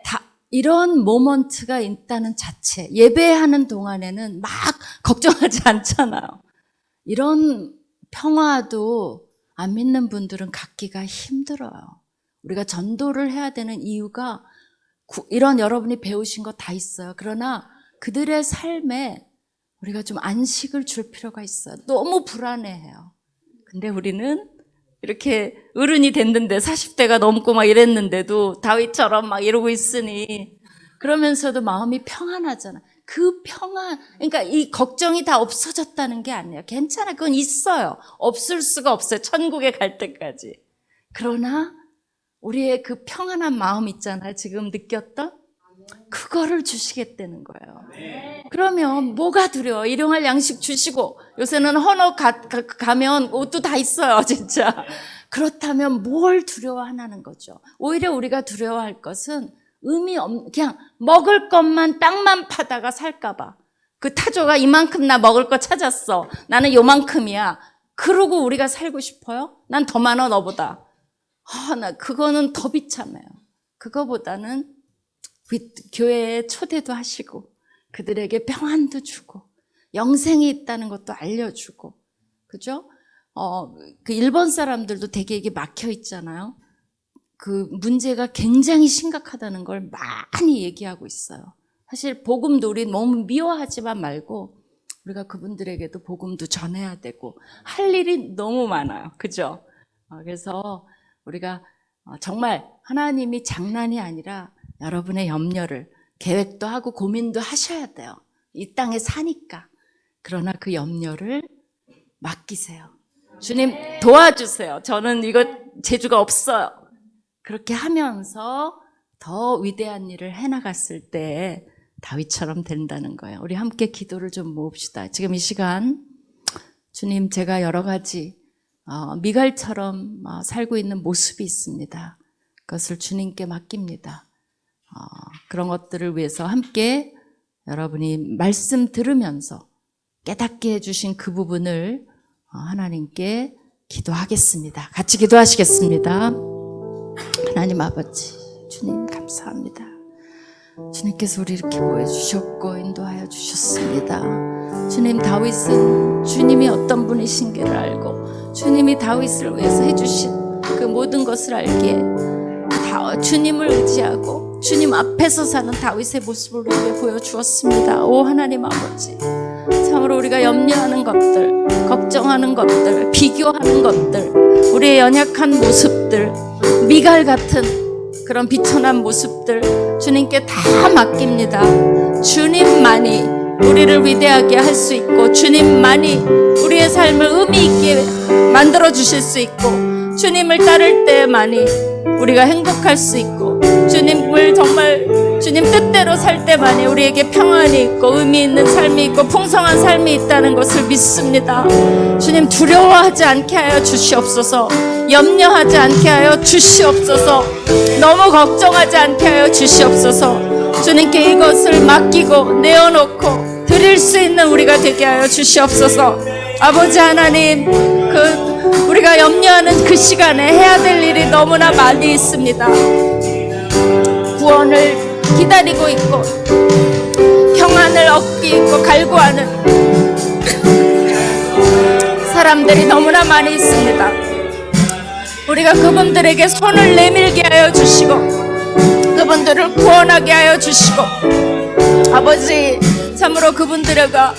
다 이런 모먼트가 있다는 자체, 예배하는 동안에는 막 걱정하지 않잖아요. 이런 평화도 안 믿는 분들은 갖기가 힘들어요. 우리가 전도를 해야 되는 이유가 이런 여러분이 배우신 거 다 있어요. 그러나 그들의 삶에 우리가 좀 안식을 줄 필요가 있어요. 너무 불안해해요. 근데 우리는 이렇게 어른이 됐는데 40대가 넘고 막 이랬는데도 다윗처럼 막 이러고 있으니 그러면서도 마음이 평안하잖아. 그 평안, 그러니까 이 걱정이 다 없어졌다는 게 아니에요. 괜찮아, 그건 있어요. 없을 수가 없어요. 천국에 갈 때까지. 그러나 우리의 그 평안한 마음 있잖아요. 지금 느꼈던? 그거를 주시겠다는 거예요. 그러면 뭐가 두려워? 일용할 양식 주시고 요새는 헌옷 가면 옷도 다 있어요. 진짜. 그렇다면 뭘 두려워하는 거죠? 오히려 우리가 두려워할 것은 그냥 먹을 것만 땅만 파다가 살까봐. 그 타조가 이만큼 나 먹을 거 찾았어. 나는 요만큼이야. 그러고 우리가 살고 싶어요? 난 더 많아 너보다. 나 그거는 더 비참해요. 그거보다는 교회에 초대도 하시고 그들에게 평안도 주고 영생이 있다는 것도 알려주고, 그죠? 그 일본 사람들도 되게 이게 막혀 있잖아요. 그 문제가 굉장히 심각하다는 걸 많이 얘기하고 있어요. 사실 복음도 우리 너무 미워하지만 말고 우리가 그분들에게도 복음도 전해야 되고 할 일이 너무 많아요. 그죠? 그래서 우리가 정말 하나님이 장난이 아니라 여러분의 염려를 계획도 하고 고민도 하셔야 돼요. 이 땅에 사니까. 그러나 그 염려를 맡기세요. 주님 도와주세요. 저는 이거 재주가 없어요. 그렇게 하면서 더 위대한 일을 해나갔을 때 다윗처럼 된다는 거예요. 우리 함께 기도를 좀 모읍시다. 지금 이 시간 주님, 제가 여러 가지 미갈처럼 살고 있는 모습이 있습니다. 그것을 주님께 맡깁니다. 그런 것들을 위해서 함께 여러분이 말씀 들으면서 깨닫게 해주신 그 부분을 하나님께 기도하겠습니다. 같이 기도하시겠습니다. 하나님 아버지, 주님 감사합니다. 주님께서 우리 이렇게 보여주셨고 인도하여 주셨습니다. 주님, 다윗은 주님이 어떤 분이신지를 알고 주님이 다윗을 위해서 해주신 그 모든 것을 알기에 주님을 의지하고 주님 앞에서 사는 다윗의 모습을 우리에게 보여주었습니다. 오 하나님 아버지, 참으로 우리가 염려하는 것들, 걱정하는 것들, 비교하는 것들, 우리의 연약한 모습들, 미갈 같은 그런 비천한 모습들 주님께 다 맡깁니다. 주님만이 우리를 위대하게 할 수 있고 주님만이 우리의 삶을 의미 있게 만들어 주실 수 있고 주님을 따를 때만이 우리가 행복할 수 있고 주님을 정말 주님 뜻대로 살 때만이 우리에게 평안이 있고 의미 있는 삶이 있고 풍성한 삶이 있다는 것을 믿습니다. 주님, 두려워하지 않게 하여 주시옵소서. 염려하지 않게 하여 주시옵소서. 너무 걱정하지 않게 하여 주시옵소서. 주님께 이것을 맡기고 내어놓고 드릴 수 있는 우리가 되게 하여 주시옵소서. 아버지 하나님, 우리가 염려하는 그 시간에 해야 될 일이 너무나 많이 있습니다. 구원을 기다리고 있고 평안을 얻기 있고 갈구하는 사람들이 너무나 많이 있습니다. 우리가 그분들에게 손을 내밀게 하여 주시고 그분들을 구원하게 하여 주시고 아버지, 참으로 그분들과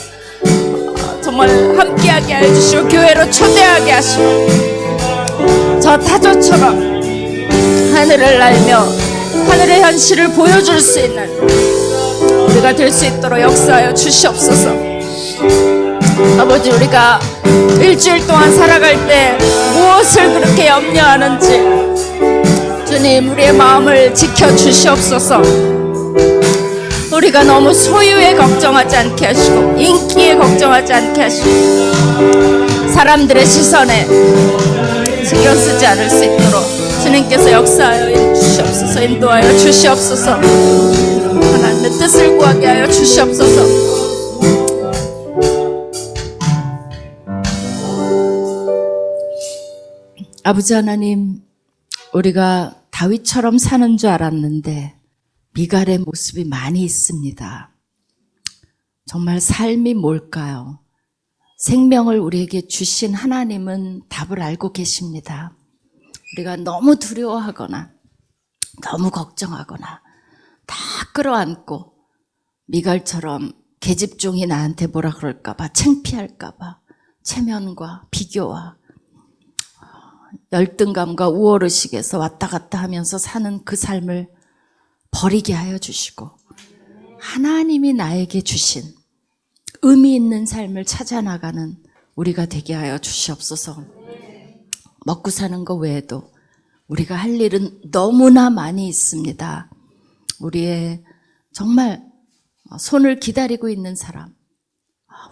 정말 함께하게 하여 주시고 교회로 초대하게 하시고 저 타조처럼 하늘을 날며 하늘의 현실을 보여줄 수 있는 우리가 될 수 있도록 역사하여 주시옵소서. 아버지, 우리가 일주일 동안 살아갈 때 무엇을 그렇게 염려하는지 주님, 우리의 마음을 지켜주시옵소서. 우리가 너무 소유에 걱정하지 않게 하시고 인기에 걱정하지 않게 하시고 사람들의 시선에 신경 쓰지 않을 수 있도록 주님께서 역사하여 주시옵소서. 주시옵소서. 인도하여 주시옵소서. 하나님의 뜻을 구하게 하여 주시옵소서. 아버지 하나님, 우리가 다윗처럼 사는 줄 알았는데 미갈의 모습이 많이 있습니다. 정말 삶이 뭘까요? 생명을 우리에게 주신 하나님은 답을 알고 계십니다. 우리가 너무 두려워하거나 너무 걱정하거나 다 끌어안고 미갈처럼 계집종이 나한테 뭐라 그럴까봐, 창피할까봐, 체면과 비교와 열등감과 우월의식에서 왔다 갔다 하면서 사는 그 삶을 버리게 하여 주시고, 하나님이 나에게 주신 의미 있는 삶을 찾아나가는 우리가 되게 하여 주시옵소서. 먹고 사는 것 외에도 우리가 할 일은 너무나 많이 있습니다. 우리의 정말 손을 기다리고 있는 사람,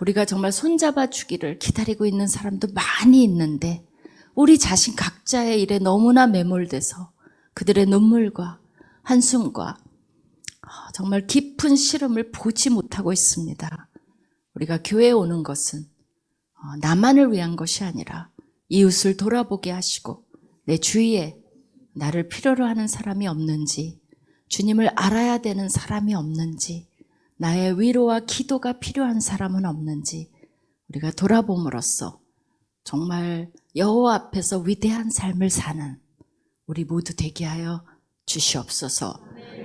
우리가 정말 손잡아 주기를 기다리고 있는 사람도 많이 있는데 우리 자신 각자의 일에 너무나 매몰돼서 그들의 눈물과 한숨과 정말 깊은 시름을 보지 못하고 있습니다. 우리가 교회에 오는 것은 나만을 위한 것이 아니라 이웃을 돌아보게 하시고 내 주위에 나를 필요로 하는 사람이 없는지, 주님을 알아야 되는 사람이 없는지, 나의 위로와 기도가 필요한 사람은 없는지 우리가 돌아봄으로써 정말 여호와 앞에서 위대한 삶을 사는 우리 모두 되게 하여 주시옵소서.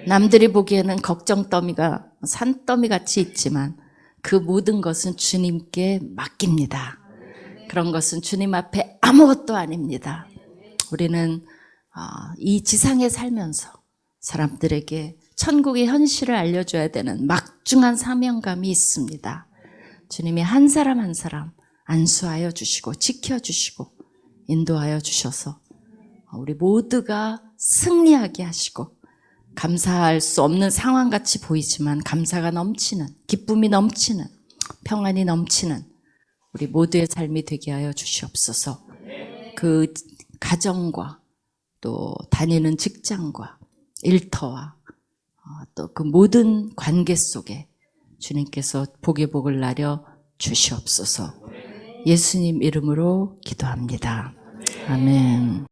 남들이 보기에는 걱정더미가 산더미 같이 있지만 그 모든 것은 주님께 맡깁니다. 그런 것은 주님 앞에 아무것도 아닙니다. 우리는 이 지상에 살면서 사람들에게 천국의 현실을 알려줘야 되는 막중한 사명감이 있습니다. 주님이 한 사람 한 사람 안수하여 주시고 지켜주시고 인도하여 주셔서 우리 모두가 승리하게 하시고, 감사할 수 없는 상황같이 보이지만 감사가 넘치는, 기쁨이 넘치는, 평안이 넘치는 우리 모두의 삶이 되게 하여 주시옵소서. 그 가정과 또 다니는 직장과 일터와 또 그 모든 관계 속에 주님께서 복의 복을 나려 주시옵소서. 예수님 이름으로 기도합니다. 아멘.